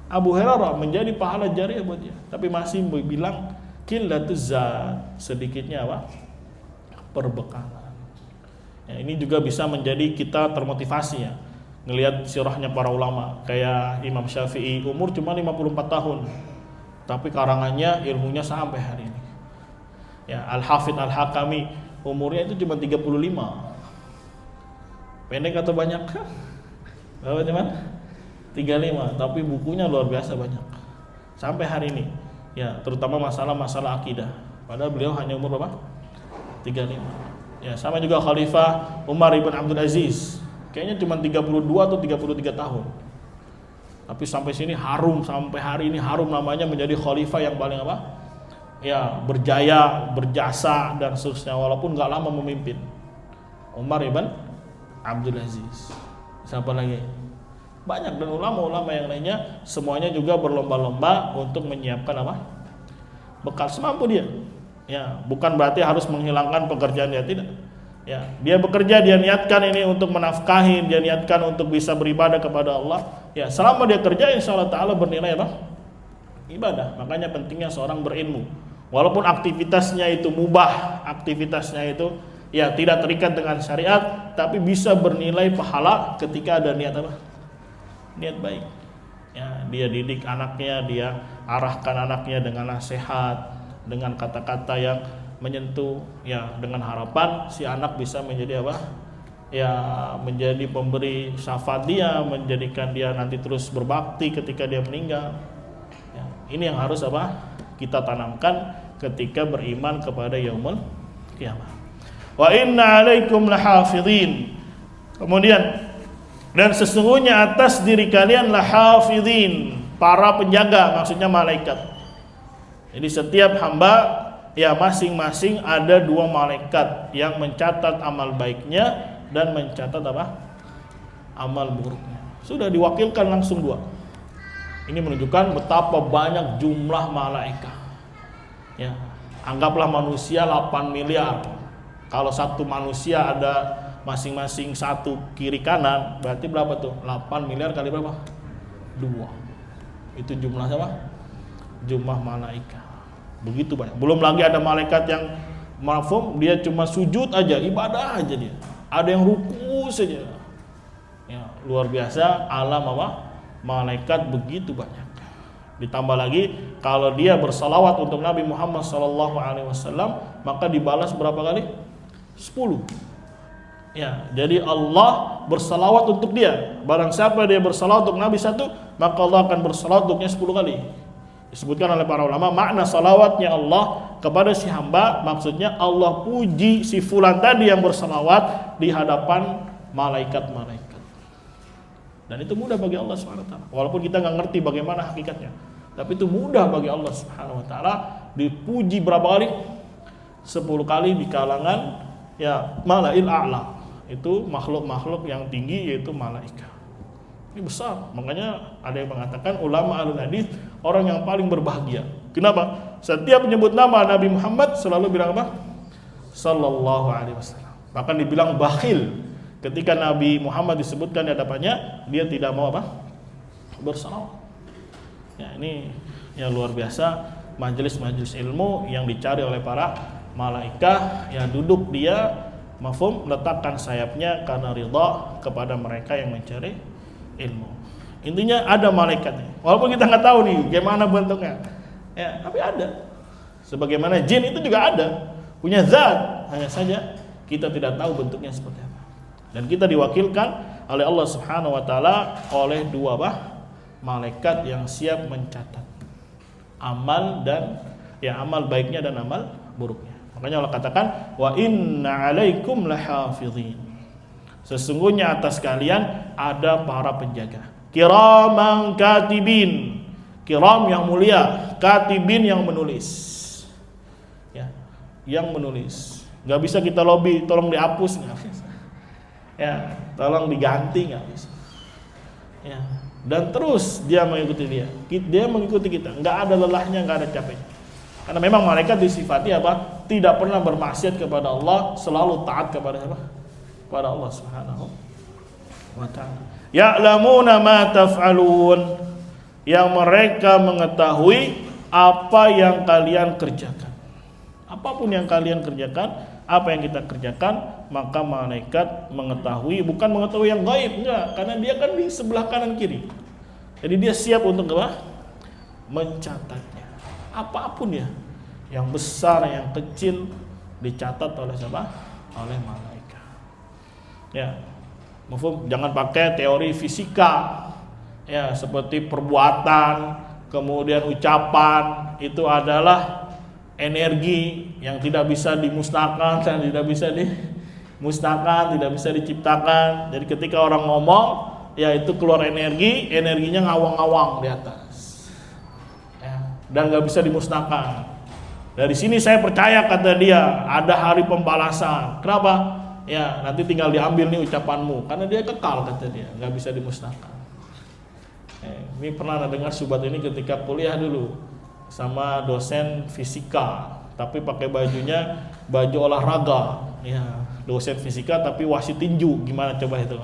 Abu Hurairah, menjadi pahala jariah buat dia. Tapi masih bilang qilatuz zad, sedikitnya perbekalan. Ya, ini juga bisa menjadi kita termotivasi ya. Ngelihat sirahnya para ulama kayak Imam Syafi'i, umur cuma 54 tahun. tapi karangannya ilmunya sampai hari ini. Ya, Al-Hafidh Al-Hakami umurnya itu cuma 35. Pendek atau banyak? Berapa teman? 35, tapi bukunya luar biasa banyak. Sampai hari ini. Ya, terutama masalah-masalah akidah. Padahal beliau hanya umur berapa? 35. Ya, sama juga Khalifah Umar ibn Abdul Aziz. Kayaknya cuma 32 atau 33 tahun. Tapi sampai sini harum, sampai hari ini harum namanya menjadi khalifah yang paling apa? Ya, berjaya, berjasa dan seterusnya walaupun nggak lama memimpin. Umar ibn Abdul Aziz. Siapa lagi? Banyak, dan ulama-ulama yang lainnya semuanya juga berlomba-lomba untuk menyiapkan apa? Bekal semampu dia. Ya, bukan berarti harus menghilangkan pekerjaan dia, tidak. Ya, dia bekerja, dia niatkan ini untuk menafkahi, dia niatkan untuk bisa beribadah kepada Allah. Ya, selama dia kerja insyaallah taala bernilai apa? Ibadah. Makanya pentingnya seorang berilmu. Walaupun aktivitasnya itu mubah, aktivitasnya itu ya tidak terikat dengan syariat, tapi bisa bernilai pahala ketika ada niat apa? Niat baik. Ya, dia didik anaknya, dia arahkan anaknya dengan nasihat, dengan kata-kata yang menyentuh, ya, dengan harapan si anak bisa menjadi apa? Ya, menjadi pemberi syafaat dia, menjadikan dia nanti terus berbakti ketika dia meninggal. Ya, ini yang harus apa? Kita tanamkan ketika beriman kepada yaumul qiyamah. Wa inna 'alaikum lahafidhin. Kemudian, dan sesungguhnya atas diri kalian lahafidhin, para penjaga, maksudnya malaikat. Jadi setiap hamba ya masing-masing ada 2 malaikat yang mencatat amal baiknya dan mencatat apa? Amal buruknya. Sudah diwakilkan langsung 2. Ini menunjukkan betapa banyak jumlah malaikat. Ya, anggaplah manusia 8 miliar. Kalau satu manusia ada masing-masing 1 kiri kanan, berarti berapa tuh? 8 miliar kali berapa? 2. Itu jumlah apa? Jumlah malaikat. Begitu banyak. Belum lagi ada malaikat yang mafhum, dia cuma sujud aja, ibadah aja dia. Ada yang ruku saja. Ya, luar biasa alam apa? Malaikat begitu banyak. Ditambah lagi kalau dia bersalawat untuk Nabi Muhammad SAW, maka dibalas berapa kali? 10. Ya, jadi Allah bersalawat untuk dia. Barang siapa dia bersalawat untuk Nabi 1, maka Allah akan bersalawat untuknya 10 kali. Disebutkan oleh para ulama, makna salawatnya Allah kepada si hamba, maksudnya Allah puji si fulan tadi yang bersalawat di hadapan malaikat-malaikat. Dan itu mudah bagi Allah SWT. Walaupun kita nggak ngerti bagaimana hakikatnya, tapi itu mudah bagi Allah SWT. Dipuji berapa kali? 10 kali di kalangan ya malail a'la. Itu makhluk-makhluk yang tinggi, yaitu malaikat. Ini besar. Makanya ada yang mengatakan ulama alul hadis orang yang paling berbahagia. Kenapa? Setiap menyebut nama Nabi Muhammad selalu bilang apa? Sallallahu alaihi wasallam. Bahkan dibilang bakhil. Ketika Nabi Muhammad disebutkan di hadapannya, dia tidak mau apa? Bersalawat. Ya, ini yang luar biasa majelis-majelis ilmu yang dicari oleh para malaikat, yang duduk dia mafhum letakkan sayapnya karena ridha kepada mereka yang mencari ilmu. Intinya ada malaikatnya. Walaupun kita nggak tahu nih gimana bentuknya. Ya, tapi ada. Sebagaimana jin itu juga ada, punya zat, hanya saja kita tidak tahu bentuknya seperti apa. Dan kita diwakilkan oleh Allah Subhanahu wa taala oleh 2 malaikat yang siap mencatat amal dan ya amal baiknya dan amal buruknya. Makanya Allah katakan wa inna 'alaikum lahafidhin. Sesungguhnya atas kalian ada para penjaga. Kiraman katibin. Kiram yang mulia, katibin yang menulis. Ya, yang menulis. Enggak bisa kita lobby tolong dihapus, enggak bisa. Ya, tolong diganti, enggak bisa. Ya, dan terus dia mengikuti dia. Dia mengikuti kita. Enggak ada lelahnya, enggak ada capeknya. Karena memang malaikat disifati apa? Tidak pernah bermaksiat kepada Allah, selalu taat kepada apa? Kepada Allah Subhanahu wa taala. Ya'lamuna ma taf'alun, yang mereka mengetahui apa yang kalian kerjakan. Apapun yang kalian kerjakan, apa yang kita kerjakan, maka malaikat mengetahui, bukan mengetahui yang gaib, enggak, karena dia kan di sebelah kanan kiri. Jadi dia siap untuk apa? Mencatatnya. apapun ya, yang besar, yang kecil, dicatat oleh siapa? Oleh malaikat. Ya, mafhum? Jangan pakai teori fisika. Ya, seperti perbuatan, kemudian ucapan, itu adalah energi yang tidak bisa dimusnahkan dan tidak bisa dimusnahkan, tidak bisa diciptakan. Jadi ketika orang ngomong, ya itu keluar energi, energinya ngawang-ngawang di atas. Ya, dan nggak bisa dimusnahkan. Dari sini saya percaya, kata dia, ada hari pembalasan. Kenapa? Ya, nanti tinggal diambil nih ucapanmu, karena dia kekal, kata dia, nggak bisa dimusnahkan. Ini pernah dengar subat ini ketika kuliah dulu sama dosen fisika, tapi pakai bajunya baju olahraga. Ya, dosen fisika tapi wasit tinju, gimana coba itu?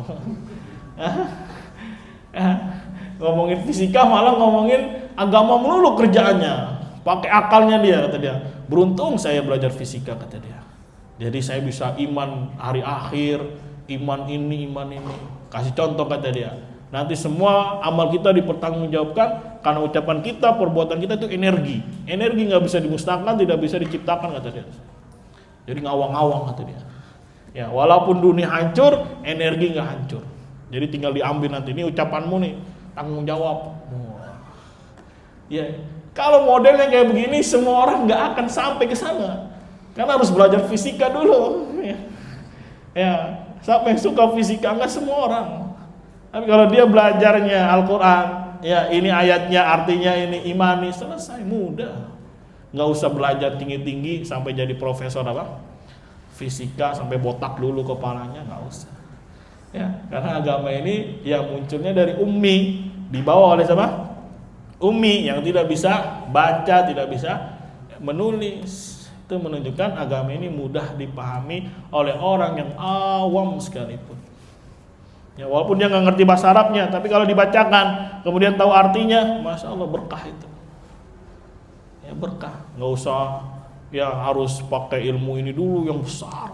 Ngomongin fisika malah ngomongin agama melulu kerjaannya. Pakai akalnya dia, kata dia. Beruntung saya belajar fisika, kata dia. Jadi saya bisa iman hari akhir, iman ini. Kasih contoh, kata dia. Nanti semua amal kita dipertanggungjawabkan karena ucapan kita, perbuatan kita itu energi. Energi nggak bisa dimusnahkan, tidak bisa diciptakan, kata dia. Jadi ngawang-ngawang, kata dia. Ya, walaupun dunia hancur, energi nggak hancur. Jadi tinggal diambil nanti, ini ucapanmu nih, tanggung jawab. Ya. Kalau modelnya kayak begini, semua orang nggak akan sampai ke sana, karena harus belajar fisika dulu. Ya, siapa yang suka fisika? Nggak semua orang. Tapi kalau dia belajarnya Al-Quran, ya ini ayatnya, artinya ini, imani, selesai, mudah. Nggak usah belajar tinggi-tinggi sampai jadi profesor fisika sampai botak dulu kepalanya, nggak usah. Ya, karena agama ini ya munculnya dari ummi, dibawa oleh siapa? Ummi yang tidak bisa baca, tidak bisa menulis. Itu menunjukkan agama ini mudah dipahami oleh orang yang awam sekalipun. Ya, walaupun dia nggak ngerti bahasa Arabnya, tapi kalau dibacakan kemudian tahu artinya, masya Allah, berkah itu. Ya, berkah. Nggak usah ya harus pakai ilmu ini dulu yang besar,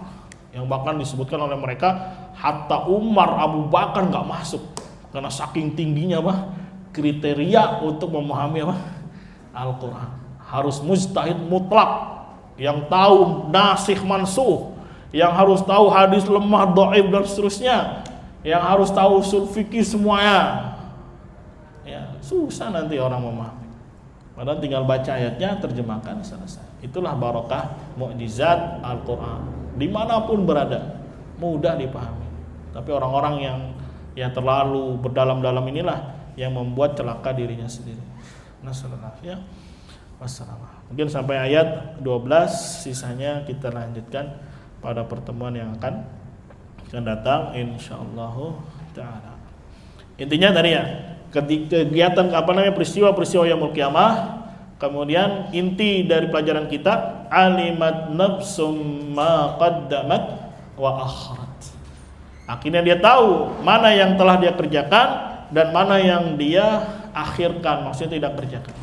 yang bahkan disebutkan oleh mereka hatta Umar, Abu Bakar nggak masuk karena saking tingginya kriteria untuk memahami Al-Quran. Harus mujtahid mutlak, yang tahu nasikh mansuh, yang harus tahu hadis lemah, dhaif dan seterusnya, yang harus tahu usul fikih semuanya. Ya, susah nanti orang memahami. Padahal tinggal baca ayatnya, terjemahkan, selesai. Itulah barokah mukjizat Al-Quran. Dimanapun berada, mudah dipahami. Tapi orang-orang yang terlalu berdalam-dalam inilah yang membuat celaka dirinya sendiri. Nasallallahu ya. Wassalam. Mungkin sampai ayat 12, sisanya kita lanjutkan pada pertemuan yang akan datang insyaallah taala. Intinya tadi ya, kegiatan peristiwa-peristiwa yaumul qiyamah, kemudian inti dari pelajaran kita alimat nafsum ma qaddamat wa akharat. Akhirnya dia tahu mana yang telah dia kerjakan dan mana yang dia akhirkan, maksudnya tidak kerjakan.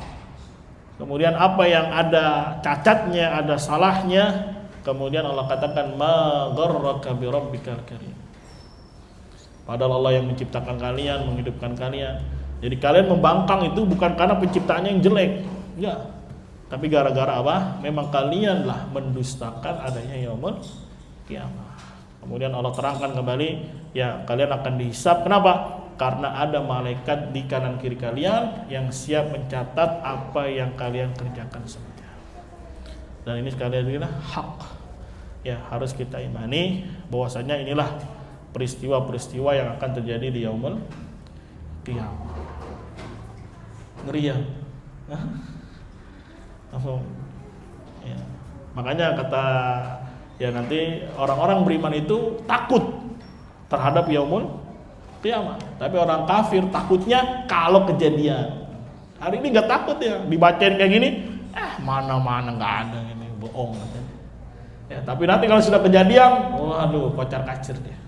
Kemudian apa yang ada cacatnya, ada salahnya, kemudian Allah katakan ma gharraka bi rabbikal karim. Padahal Allah yang menciptakan kalian, menghidupkan kalian. Jadi kalian membangkang itu bukan karena penciptaannya yang jelek, enggak. Tapi gara-gara apa? Memang kalianlah mendustakan adanya yaumul qiyamah. Kemudian Allah terangkan kembali, ya kalian akan dihisab. Kenapa? Karena ada malaikat di kanan kiri kalian yang siap mencatat apa yang kalian kerjakan semuanya. Dan ini sekali lagi hak. Ya, harus kita imani bahwasanya inilah peristiwa-peristiwa yang akan terjadi di yaumul qiyamah. Ngeri ya. Ya. Makanya kata ya nanti orang-orang beriman itu takut terhadap yaumul qiyamah. Tapi orang kafir takutnya kalau kejadian. Hari ini nggak takut ya, dibacain kayak gini, mana-mana nggak ada, ini bohong. Ya, tapi nanti kalau sudah kejadian, waduh, kocar-kacir dia.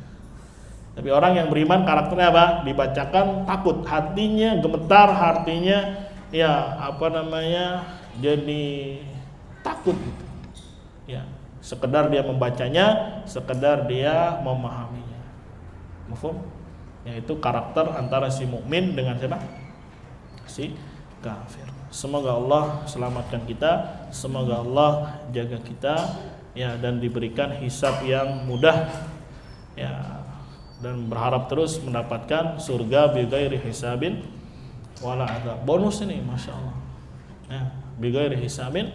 Tapi orang yang beriman karakternya apa? Dibacakan takut, hatinya gemetar, hatinya ya jadi takut gitu. Ya, sekedar dia membacanya, sekedar dia memahaminya. Mafhum? Yaitu karakter antara si mukmin dengan siapa? Si kafir. Semoga Allah selamatkan kita, semoga Allah jaga kita ya, dan diberikan hisab yang mudah ya, dan berharap terus mendapatkan surga bighairi hisabin wala adzab. Bonus ini Masya Allah ya, bighairi hisabin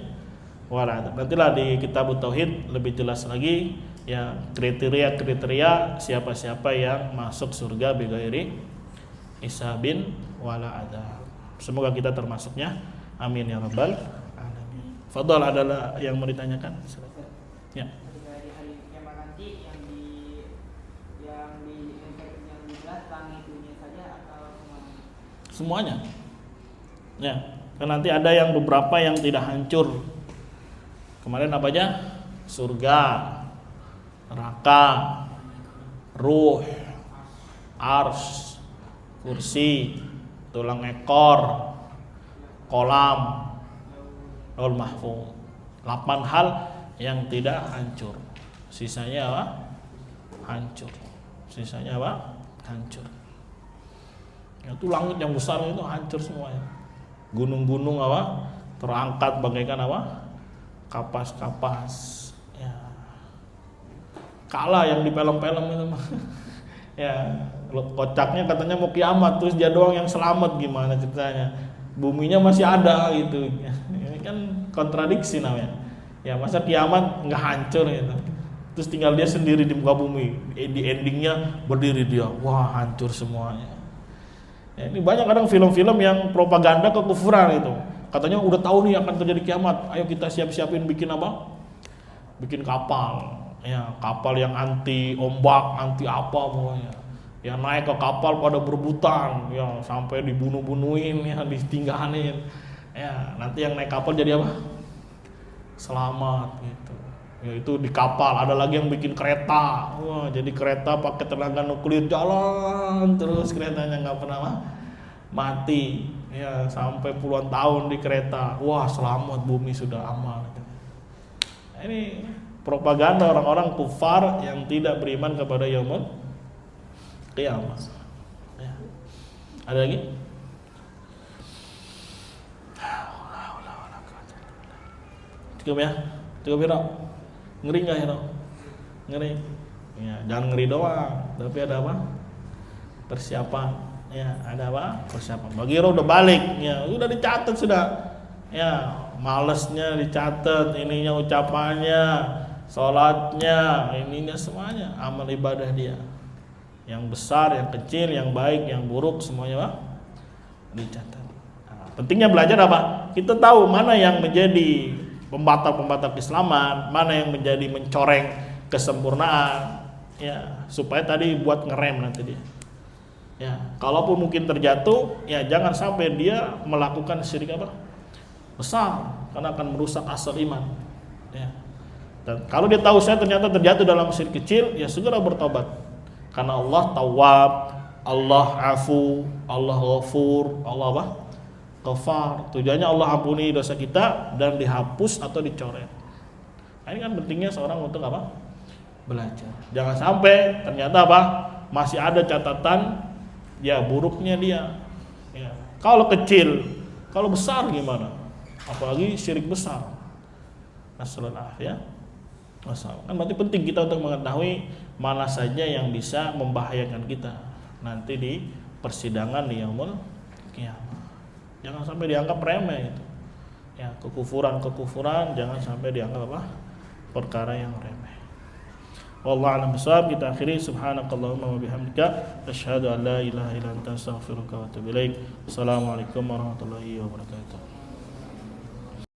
wala adzab. Nantilah di kitab tauhid lebih jelas lagi ya, kriteria siapa-siapa yang masuk surga bighairi hisabin wala adzab. Semoga kita termasuknya. Amin ya rabbal alamin. Fadhal, adalah yang mau ditanyakan? Ya.
Ketika di hari kiamat nanti yang dibelah langit dunia saja atau
semuanya? Ya, kan nanti ada yang beberapa yang tidak hancur. Kemarin apa aja? Surga, neraka, ruh, ars, kursi, tulang ekor, kolam, Lauhul Mahfuz. 8 hal yang tidak hancur. Sisanya apa? Hancur. Sisanya apa? Hancur. Itu langit yang besar itu hancur semuanya. Gunung-gunung apa? Terangkat bagaikan apa? Kapas-kapas. Ya. Kalah yang di film-film itu mah. Ya, kocaknya katanya mau kiamat, terus dia doang yang selamat, gimana ceritanya? Buminya masih ada gitu. Ini kan kontradiksi namanya. Ya, masa kiamat nggak hancur gitu. Terus tinggal dia sendiri di muka bumi. Di endingnya berdiri dia, wah hancur semuanya. Ya, ini banyak kadang film-film yang propaganda kekufuran itu. Katanya udah tahu nih akan terjadi kiamat, ayo kita siap-siapin bikin apa? Bikin kapal. Ya, kapal yang anti ombak, anti apa pokoknya. Ya, naik ke kapal pada berebutan, ya sampai dibunuh-bunuhin, ya ditinggalin. Ya, nanti yang naik kapal jadi apa? Selamat gitu. Ya, itu di kapal. Ada lagi yang bikin kereta. Wah, jadi kereta pakai tenaga nuklir, jalan terus keretanya nggak pernah mati. Ya, sampai puluhan tahun di kereta. Wah, selamat, bumi sudah aman. Ini propaganda orang-orang kufar yang tidak beriman kepada yaumul qiyamah. Ya. Ada lagi? Cukup ya? Cukup ya, Dok? Ngeri nggak ya, Dok? Ngeri. Ya, jangan ngeri doang, tapi ada apa? Persiapan. Ya, ada apa? Persiapan. Bagi udah balik, ya, udah dicatat sudah. Ya, malesnya dicatat, ininya ucapannya, sholatnya, ininya semuanya, amal ibadah dia. Yang besar, yang kecil, yang baik, yang buruk, semuanya Pak, dicatat. Nah, pentingnya belajar apa? Kita tahu mana yang menjadi pembatal-pembatal keislaman, mana yang menjadi mencoreng kesempurnaan, ya, supaya tadi buat ngerem nanti dia. Ya, kalaupun mungkin terjatuh, ya jangan sampai dia melakukan syirik apa? Besar, karena akan merusak asal iman. Ya. Dan kalau dia tahu saya ternyata terjatuh dalam syirik kecil, ya segera bertobat. Karena Allah Tawwab, Allah Afu, Allah Ghafur, Allah apa? Ghafar. Tujuannya Allah ampuni dosa kita dan dihapus atau dicoret. Nah, ini kan pentingnya seorang untuk apa? Belajar. Jangan sampai ternyata apa? Masih ada catatan ya buruknya dia. Ya. Kalau kecil, kalau besar gimana? Apalagi syirik besar. Nasallallahu ya. Masalah. Kan berarti penting kita untuk mengetahui mana saja yang bisa membahayakan kita nanti di persidangan di yaumul qiyamah. Jangan sampai dianggap remeh itu. Ya, kekufuran jangan sampai dianggap apa? Perkara yang remeh. Wallahu a'lam bishawab. Kita akhiri subhanakallahumma wa bihamdika asyhadu an la ilaha illa anta astaghfiruka wa atubu ilaik. Assalamualaikum warahmatullahi wabarakatuh.